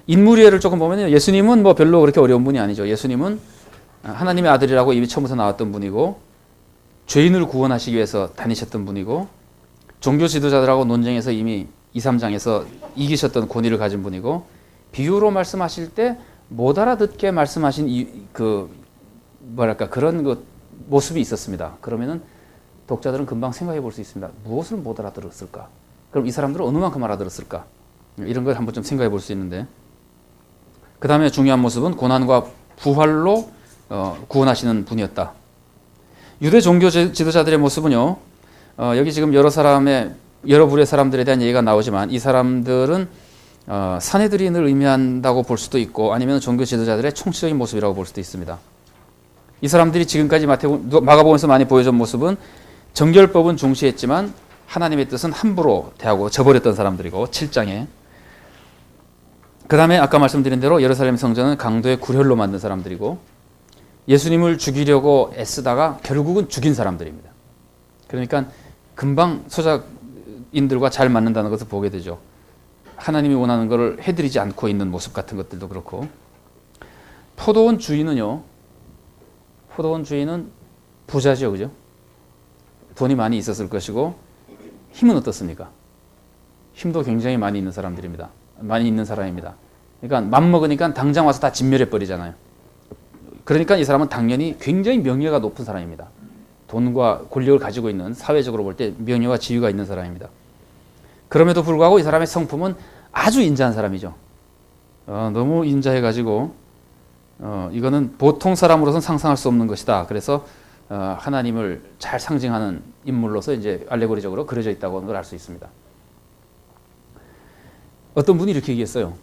인물이해를 조금 보면요. 예수님은 뭐 별로 그렇게 어려운 분이 아니죠. 예수님은 하나님의 아들이라고 이미 처음부터 나왔던 분이고 죄인을 구원하시기 위해서 다니셨던 분이고 종교 지도자들하고 논쟁에서 이미 2, 3장에서 이기셨던 권위를 가진 분이고 비유로 말씀하실 때 못 알아듣게 말씀하신 그런 모습이 있었습니다. 그러면은 독자들은 금방 생각해 볼 수 있습니다. 무엇을 못 알아들었을까? 그럼 이 사람들은 어느 만큼 알아들었을까? 이런 걸 한번 좀 생각해 볼 수 있는데 그 다음에 중요한 모습은 고난과 부활로 구원하시는 분이었다. 유대 종교 지도자들의 모습은요. 여기 지금 여러 부류의 사람들에 대한 얘기가 나오지만 이 사람들은 사내들인을 의미한다고 볼 수도 있고 아니면 종교 지도자들의 총체적인 모습이라고 볼 수도 있습니다. 이 사람들이 지금까지 마가복음에서 많이 보여준 모습은 정결법은 중시했지만 하나님의 뜻은 함부로 대하고 저버렸던 사람들이고 7장에 그 다음에 아까 말씀드린 대로 예루살렘 성전은 강도의 굴혈로 만든 사람들이고 예수님을 죽이려고 애쓰다가 결국은 죽인 사람들입니다. 그러니까 금방 소작인들과 잘 맞는다는 것을 보게 되죠. 하나님이 원하는 것을 해드리지 않고 있는 모습 같은 것들도 그렇고 포도원 주인은 부자죠. 그죠? 돈이 많이 있었을 것이고 힘은 어떻습니까? 힘도 굉장히 많이 있는 사람들입니다. 많이 있는 사람입니다. 그러니까 맘먹으니까 당장 와서 다 진멸해 버리잖아요. 그러니까 이 사람은 당연히 굉장히 명예가 높은 사람입니다. 돈과 권력을 가지고 있는 사회적으로 볼 때 명예와 지위가 있는 사람입니다. 그럼에도 불구하고 이 사람의 성품은 아주 인자한 사람이죠. 너무 인자해가지고 이거는 보통 사람으로서는 상상할 수 없는 것이다. 그래서 하나님을 잘 상징하는 인물로서 이제 알레고리적으로 그려져 있다고 하는 걸 알 수 있습니다. 어떤 분이 이렇게 얘기했어요.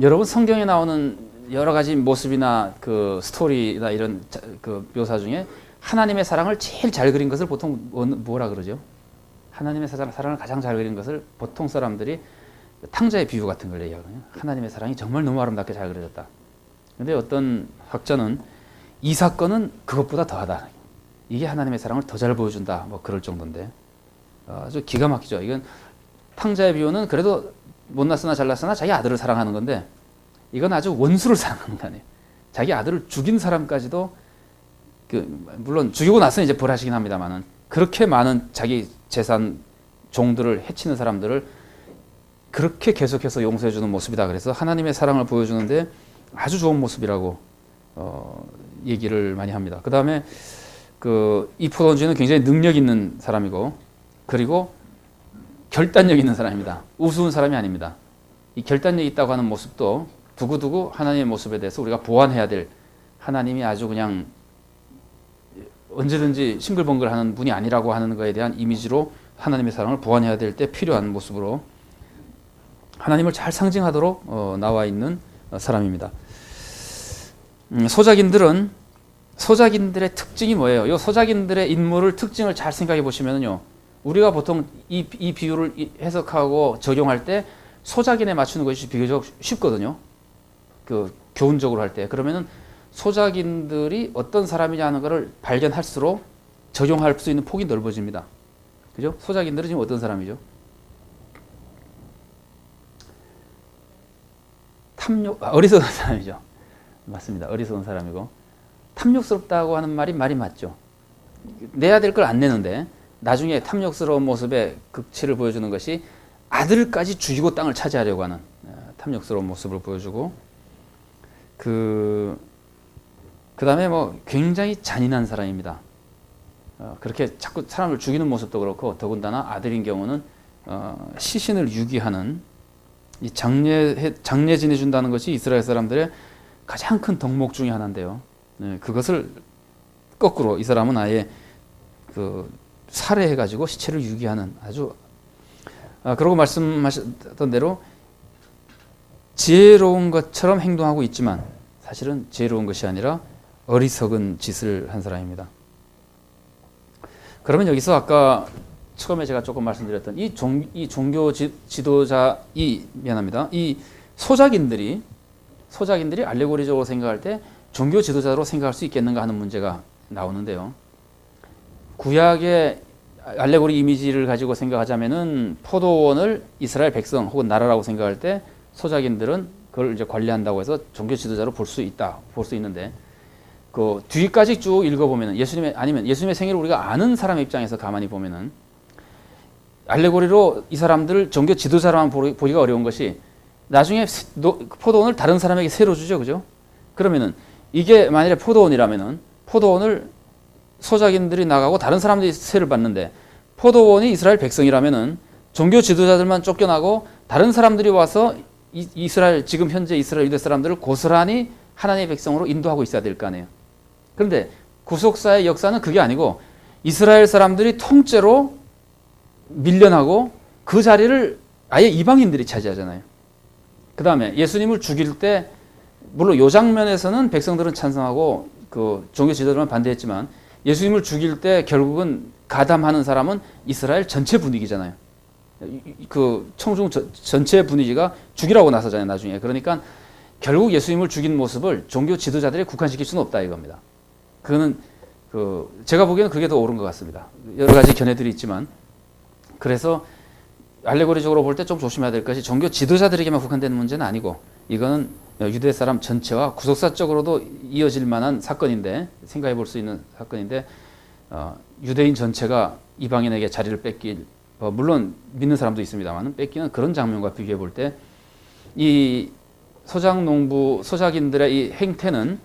여러분 성경에 나오는 여러 가지 모습이나 그 스토리나 이런 그 묘사 중에 하나님의 사랑을 제일 잘 그린 것을 보통 뭐라 그러죠? 하나님의 사랑을 가장 잘 그린 것을 보통 사람들이 탕자의 비유 같은 걸 얘기하거든요. 하나님의 사랑이 정말 너무 아름답게 잘 그려졌다. 그런데 어떤 학자는 이 사건은 그것보다 더하다. 이게 하나님의 사랑을 더 잘 보여준다. 뭐 그럴 정도인데 아주 기가 막히죠. 이건 탕자의 비유는 그래도 못났으나 잘났으나 자기 아들을 사랑하는 건데 이건 아주 원수를 사랑하는 거 아니에요. 자기 아들을 죽인 사람까지도 물론 죽이고 나서 이제 벌하시긴 합니다만은 그렇게 많은 자기 재산 종들을 해치는 사람들을 그렇게 계속해서 용서해주는 모습이다. 그래서 하나님의 사랑을 보여주는데 아주 좋은 모습이라고 얘기를 많이 합니다. 그 다음에 이 포도원 주인은 굉장히 능력 있는 사람이고 그리고 결단력 있는 사람입니다. 우스운 사람이 아닙니다. 이 결단력 있다고 하는 모습도 두고두고 하나님의 모습에 대해서 우리가 보완해야 될 하나님이 아주 그냥 언제든지 싱글벙글하는 분이 아니라고 하는 것에 대한 이미지로 하나님의 사랑을 보완해야 될 때 필요한 모습으로 하나님을 잘 상징하도록 나와 있는 사람입니다. 소작인들의 특징이 뭐예요? 이 소작인들의 인물을 특징을 잘 생각해 보시면요, 우리가 보통 이 비유를 해석하고 적용할 때 소작인에 맞추는 것이 비교적 쉽거든요. 교훈적으로 할 때. 그러면은 소작인들이 어떤 사람이냐는 것을 발견할수록 적용할 수 있는 폭이 넓어집니다. 그죠? 소작인들은 지금 어떤 사람이죠? 어리석은 사람이죠. 맞습니다. 어리석은 사람이고 탐욕스럽다고 하는 말이 맞죠. 내야 될 걸 안 내는데 나중에 탐욕스러운 모습의 극치를 보여주는 것이 아들까지 죽이고 땅을 차지하려고 하는 탐욕스러운 모습을 보여주고 그 다음에 굉장히 잔인한 사람입니다. 그렇게 자꾸 사람을 죽이는 모습도 그렇고 더군다나 아들인 경우는 시신을 유기하는 이 장례 지내준다는 것이 이스라엘 사람들의 가장 큰 덕목 중에 하나인데요. 그것을 거꾸로 이 사람은 아예 살해해가지고 시체를 유기하는 아주 그러고 말씀하셨던 대로 지혜로운 것처럼 행동하고 있지만 사실은 지혜로운 것이 아니라 어리석은 짓을 한 사람입니다. 그러면 여기서 아까 처음에 제가 조금 말씀드렸던 이 종교 지도자 미안합니다. 이 소작인들이 알레고리적으로 생각할 때 종교 지도자로 생각할 수 있겠는가 하는 문제가 나오는데요. 구약의 알레고리 이미지를 가지고 생각하자면은 포도원을 이스라엘 백성 혹은 나라라고 생각할 때 소작인들은 그걸 이제 관리한다고 해서 종교 지도자로 볼 수 있는데 그 뒤까지 쭉 읽어보면은 아니면 예수님의 생애를 우리가 아는 사람의 입장에서 가만히 보면은 알레고리로 이 사람들 종교 지도자로만 보기가 어려운 것이 나중에 포도원을 다른 사람에게 새로 주죠, 그죠? 그러면은 이게 만일에 포도원이라면은 포도원을 소작인들이 나가고 다른 사람들이 세를 받는데 포도원이 이스라엘 백성이라면은 종교 지도자들만 쫓겨나고 다른 사람들이 와서 이스라엘 지금 현재 이스라엘 유대 사람들을 고스란히 하나님의 백성으로 인도하고 있어야 될 거 아니에요. 그런데 구속사의 역사는 그게 아니고 이스라엘 사람들이 통째로 밀려나고 그 자리를 아예 이방인들이 차지하잖아요. 그 다음에 예수님을 죽일 때 물론 요 장면에서는 백성들은 찬성하고 그 종교 지도자들만 반대했지만 예수님을 죽일 때 결국은 가담하는 사람은 이스라엘 전체 분위기잖아요. 그 청중 전체 분위기가 죽이라고 나서잖아요, 나중에. 그러니까 결국 예수님을 죽인 모습을 종교 지도자들이 국한시킬 수는 없다 이겁니다. 그거는 제가 보기에는 그게 더 옳은 것 같습니다. 여러 가지 견해들이 있지만 그래서 알레고리적으로 볼 때 좀 조심해야 될 것이 종교 지도자들에게만 국한되는 문제는 아니고 이거는 유대 사람 전체와 구속사적으로도 이어질 만한 사건인데 생각해 볼 수 있는 사건인데 유대인 전체가 이방인에게 자리를 뺏길 물론 믿는 사람도 있습니다만 뺏기는 그런 장면과 비교해 볼 때 이 소작인들의 이 행태는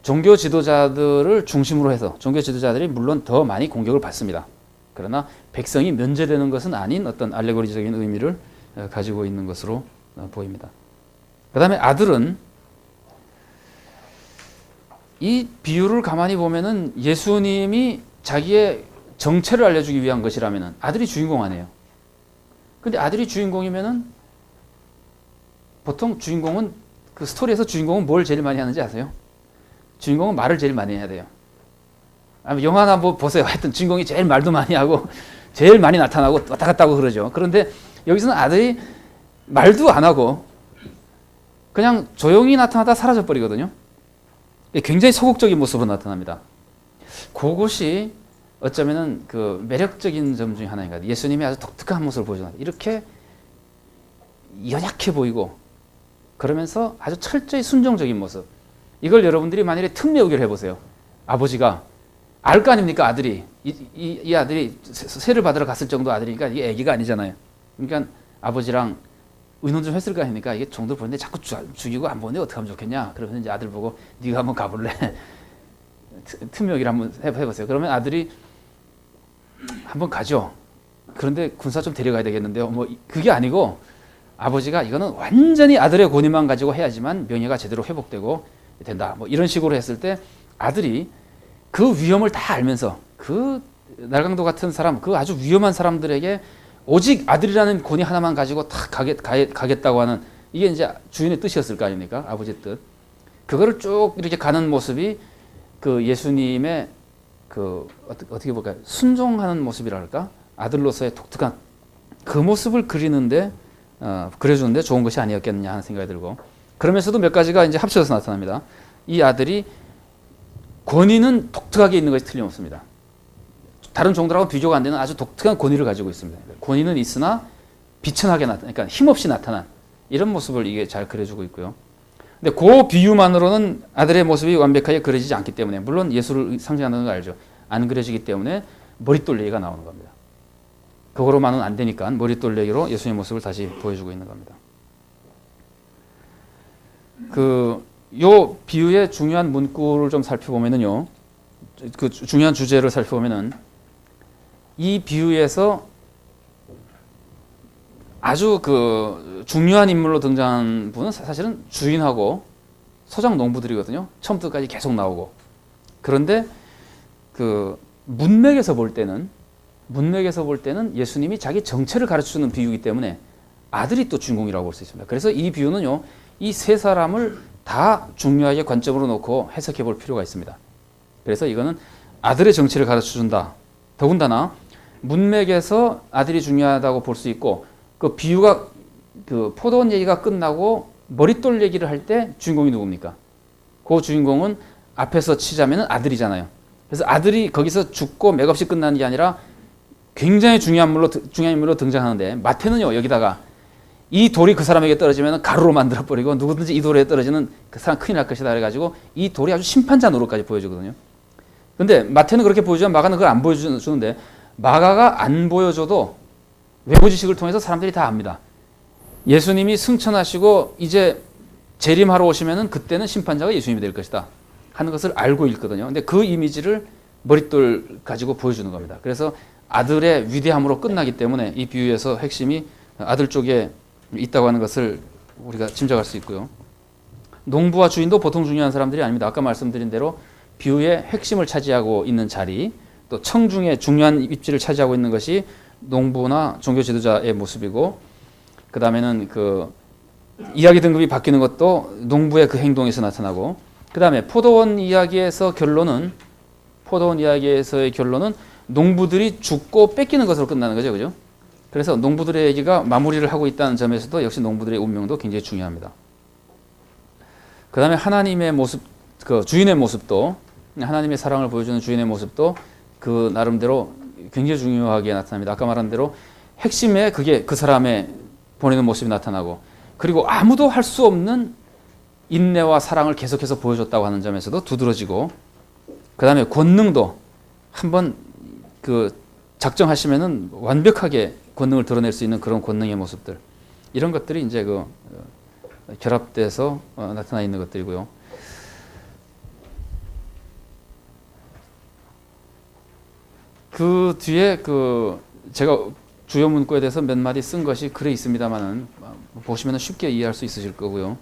종교 지도자들을 중심으로 해서 종교 지도자들이 물론 더 많이 공격을 받습니다. 그러나 백성이 면제되는 것은 아닌 어떤 알레고리적인 의미를 가지고 있는 것으로 보입니다. 그 다음에 아들은 이 비유를 가만히 보면은 예수님이 자기의 정체를 알려주기 위한 것이라면은 아들이 주인공 아니에요. 근데 아들이 주인공이면은 보통 주인공은 그 스토리에서 주인공은 뭘 제일 많이 하는지 아세요? 주인공은 말을 제일 많이 해야 돼요. 아니 영화나 뭐 보세요. 하여튼 주인공이 제일 말도 많이 하고 제일 많이 나타나고 왔다 갔다 하고 그러죠. 그런데 여기서는 아들이 말도 안 하고 그냥 조용히 나타나다 사라져 버리거든요. 굉장히 소극적인 모습으로 나타납니다. 그것이 어쩌면은 그 매력적인 점 중에 하나인 것 같아요. 예수님이 아주 독특한 모습을 보여줘요. 이렇게 연약해 보이고 그러면서 아주 철저히 순종적인 모습. 이걸 여러분들이 만일에 틈매우기를 해보세요. 아버지가 알 거 아닙니까? 아들이 이 아들이 세를 받으러 갔을 정도 아들이니까 이게 애기가 아니잖아요. 그러니까 아버지랑 의논 좀 했을 거 아닙니까? 이게 정도 보는데 자꾸 죽이고 안 보는데 어떻게 하면 좋겠냐? 그러면 이제 아들 보고 네가 한번 가볼래? 틈매우기를 한번 해보세요. 그러면 아들이 한번 가죠. 그런데 군사 좀 데려가야 되겠는데요. 뭐 그게 아니고 아버지가 이거는 완전히 아들의 권위만 가지고 해야지만 명예가 제대로 회복되고 된다. 뭐 이런 식으로 했을 때 아들이 그 위험을 다 알면서 그 날강도 같은 사람, 그 아주 위험한 사람들에게 오직 아들이라는 권위 하나만 가지고 다 가겠다고 하는 이게 이제 주인의 뜻이었을 거 아닙니까? 아버지의 뜻. 그거를 쭉 이렇게 가는 모습이 그 예수님의 그 어떻게 볼까요? 순종하는 모습이랄까? 아들로서의 독특한 그 모습을 그려주는데 좋은 것이 아니었겠느냐 하는 생각이 들고 그러면서도 몇 가지가 이제 합쳐져서 나타납니다. 이 아들이 권위는 독특하게 있는 것이 틀림없습니다. 다른 종들하고 비교가 안 되는 아주 독특한 권위를 가지고 있습니다. 권위는 있으나 비천하게 그러니까 힘없이 나타난 이런 모습을 이게 잘 그려주고 있고요. 근데 그 비유만으로는 아들의 모습이 완벽하게 그려지지 않기 때문에 물론 예수를 상징하는 거 알죠. 안 그려지기 때문에 머릿돌 얘기가 나오는 겁니다. 그거로만은 안 되니까 머릿돌 얘기로 예수님의 모습을 다시 보여주고 있는 겁니다. 요 비유의 중요한 문구를 좀 살펴보면은요, 그 중요한 주제를 살펴보면은 이 비유에서 아주 그 중요한 인물로 등장한 분은 사실은 주인하고 소작 농부들이거든요. 처음부터까지 계속 나오고. 그런데 그 문맥에서 볼 때는 예수님이 자기 정체를 가르쳐주는 비유이기 때문에 아들이 또 주인공이라고 볼 수 있습니다. 그래서 이 비유는요, 이 세 사람을 다 중요하게 관점으로 놓고 해석해 볼 필요가 있습니다. 그래서 이거는 아들의 정체를 가르쳐준다. 더군다나 문맥에서 아들이 중요하다고 볼 수 있고 그 비유가 그 포도원 얘기가 끝나고 머릿돌 얘기를 할 때 주인공이 누굽니까? 그 주인공은 앞에서 치자면 아들이잖아요. 그래서 아들이 거기서 죽고 맥없이 끝나는 게 아니라 굉장히 중요한 인물로 등장하는데 마태는요 여기다가 이 돌이 그 사람에게 떨어지면 가루로 만들어 버리고 누구든지 이 돌에 떨어지는 그 사람 큰일 날 것이다 그래가지고 이 돌이 아주 심판자 노릇까지 보여주거든요. 근데 마태는 그렇게 보여주면 마가는 그걸 안 보여주는데 마가가 안 보여줘도 외부 지식을 통해서 사람들이 다 압니다. 예수님이 승천하시고 이제 재림하러 오시면은 그때는 심판자가 예수님이 될 것이다 하는 것을 알고 있거든요. 근데 그 이미지를 머릿돌 가지고 보여주는 겁니다. 그래서 아들의 위대함으로 끝나기 때문에 이 비유에서 핵심이 아들 쪽에 있다고 하는 것을 우리가 짐작할 수 있고요. 농부와 주인도 보통 중요한 사람들이 아닙니다. 아까 말씀드린 대로 비유의 핵심을 차지하고 있는 자리, 또 청중의 중요한 입지를 차지하고 있는 것이 농부나 종교 지도자의 모습이고, 그 다음에는 그 이야기 등급이 바뀌는 것도 농부의 그 행동에서 나타나고, 그 다음에 포도원 이야기에서의 결론은 농부들이 죽고 뺏기는 것으로 끝나는 거죠, 그죠? 그래서 농부들의 얘기가 마무리를 하고 있다는 점에서도 역시 농부들의 운명도 굉장히 중요합니다. 그 다음에 하나님의 모습, 그 주인의 모습도, 하나님의 사랑을 보여주는 주인의 모습도 그 나름대로 굉장히 중요하게 나타납니다. 아까 말한 대로 핵심에 그게 그 사람의 보내는 모습이 나타나고, 그리고 아무도 할 수 없는 인내와 사랑을 계속해서 보여줬다고 하는 점에서도 두드러지고, 그 다음에 권능도 한번 그 작정하시면은 완벽하게 권능을 드러낼 수 있는 그런 권능의 모습들, 이런 것들이 이제 그 결합돼서 나타나 있는 것들이고요. 그 뒤에 그 제가 주요 문구에 대해서 몇 마디 쓴 것이 글에 있습니다만은 보시면 쉽게 이해할 수 있으실 거고요.